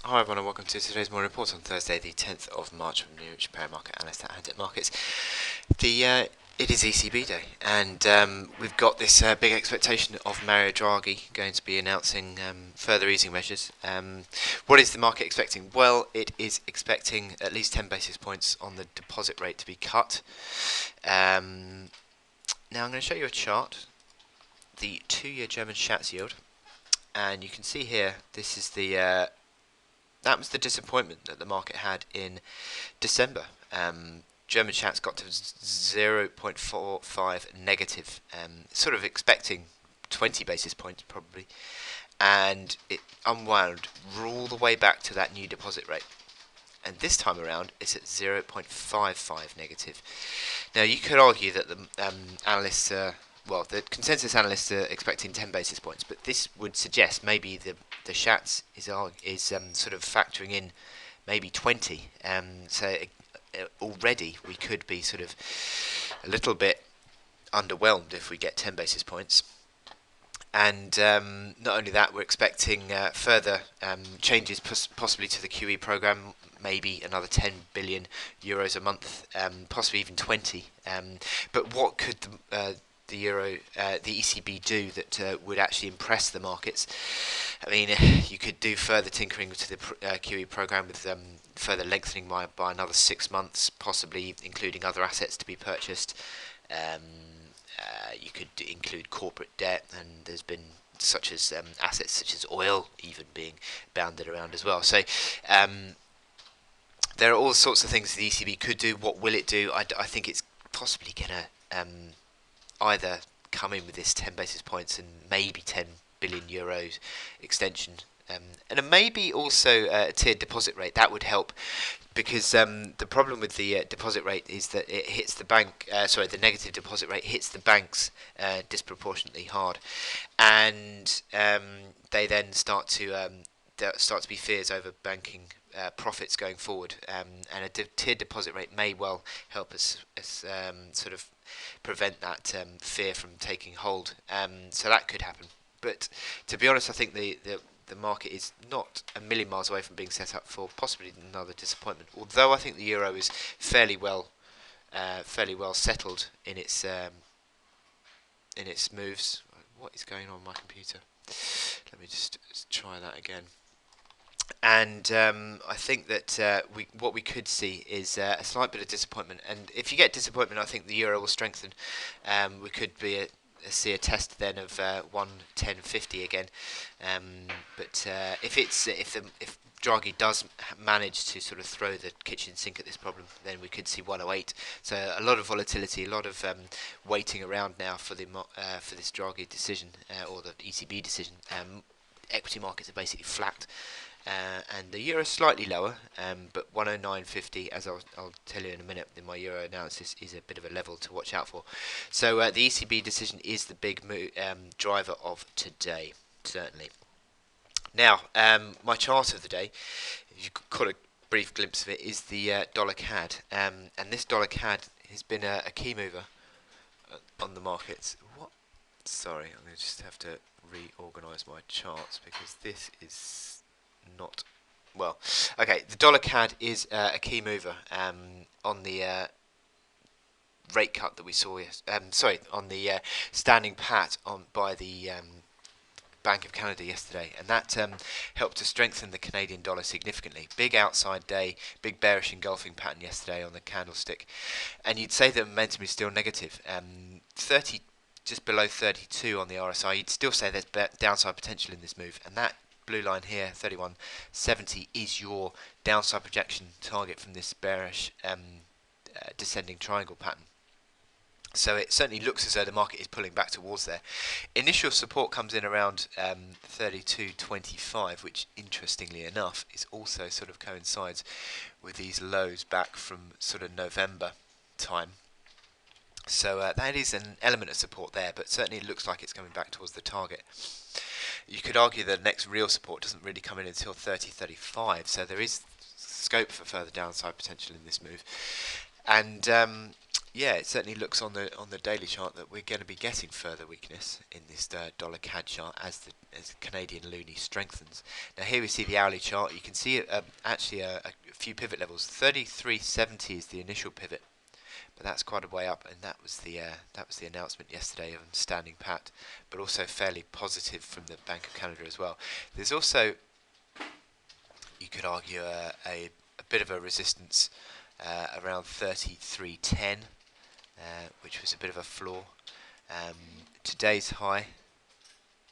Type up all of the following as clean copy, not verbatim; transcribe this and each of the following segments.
Hi everyone and welcome to today's morning report on Thursday the 10th of March from Newrich Pair Market Analyst at Handit Markets. It is ECB day and we've got this big expectation of Mario Draghi going to be announcing further easing measures. What is the market expecting? Well, it is expecting at least 10 basis points on the deposit rate to be cut. Now I'm going to show you a chart, the 2-year German Schatz yield, and you can see here this is that was the disappointment that the market had in December. German Schatz got to 0.45 negative, sort of expecting 20 basis points probably, and it unwound all the way back to that new deposit rate. And this time around, it's at 0.55 negative. Now, you could argue that the analysts the consensus analysts are expecting 10 basis points, but this would suggest maybe the Schatz is sort of factoring in maybe 20. Already we could be sort of a little bit underwhelmed if we get 10 basis points. And not only that, we're expecting further changes possibly to the QE programme, maybe another 10 billion euros a month, possibly even 20. But what could the ECB do that would actually impress the markets? I mean, you could do further tinkering to the QE programme with further lengthening by another 6 months, possibly including other assets to be purchased. You could include corporate debt, and there's been assets such as oil even being bounded around as well. So there are all sorts of things the ECB could do. What will it do? I think it's possibly going to either come in with this 10 basis points and maybe 10 billion euros extension, and maybe also a tiered deposit rate. That would help, because the problem with the deposit rate is that it hits the bank. The negative deposit rate hits the banks disproportionately hard, and they then start to be fears over banking profits going forward, and a tiered deposit rate may well help us sort of prevent that fear from taking hold. So that could happen. But to be honest, I think the market is not a million miles away from being set up for possibly another disappointment. Although I think the euro is fairly well settled in its moves. What is going on with my computer? Let me just try that again. And I think that what we could see is a slight bit of disappointment. And if you get disappointment, I think the euro will strengthen. We could see a test then of 1.1050 again. But if Draghi does manage to sort of throw the kitchen sink at this problem, then we could see 108. So a lot of volatility, a lot of waiting around now for this Draghi decision or the ECB decision. Equity markets are basically flat. And the euro is slightly lower, but 109.50, as I'll tell you in a minute in my euro analysis, is a bit of a level to watch out for. So the ECB decision is the big driver of today, certainly. Now, my chart of the day, if you caught a brief glimpse of it, is the dollar CAD, and this dollar CAD has been a key mover on the markets. What? Sorry, I'm going to just have to reorganise my charts because this is not well. Okay, the dollar CAD is a key mover on the rate cut that we saw. On the standing pat by the Bank of Canada yesterday, and that helped to strengthen the Canadian dollar significantly. Big outside day, big bearish engulfing pattern yesterday on the candlestick, and you'd say the momentum is still negative. 30, just below 32 on the RSI. You'd still say there's downside potential in this move, and that blue line here, 31.70, is your downside projection target from this bearish descending triangle pattern. So it certainly looks as though the market is pulling back towards there. Initial support comes in around 32.25, which interestingly enough is also sort of coincides with these lows back from sort of November time. So that is an element of support there, but certainly it looks like it's coming back towards the target. You could argue the next real support doesn't really come in until 30.35, so there is scope for further downside potential in this move. And Yeah, it certainly looks on the daily chart that we're going to be getting further weakness in this dollar CAD chart as the Canadian loonie strengthens. Now here we see the hourly chart. You can see actually a few pivot levels. 33.70 is the initial pivot, but that's quite a way up, and that was the announcement yesterday of standing pat, but also fairly positive from the Bank of Canada as well. There's also, you could argue, a bit of a resistance around 33.10. Which was a bit of a flaw. Today's high,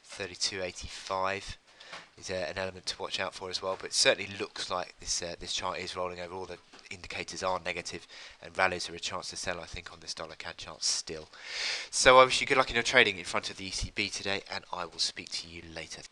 32.85, is an element to watch out for as well. But it certainly looks like this chart is rolling over. All the indicators are negative, and rallies are a chance to sell, I think, on this dollar CAD chart still. So I wish you good luck in your trading in front of the ECB today, and I will speak to you later.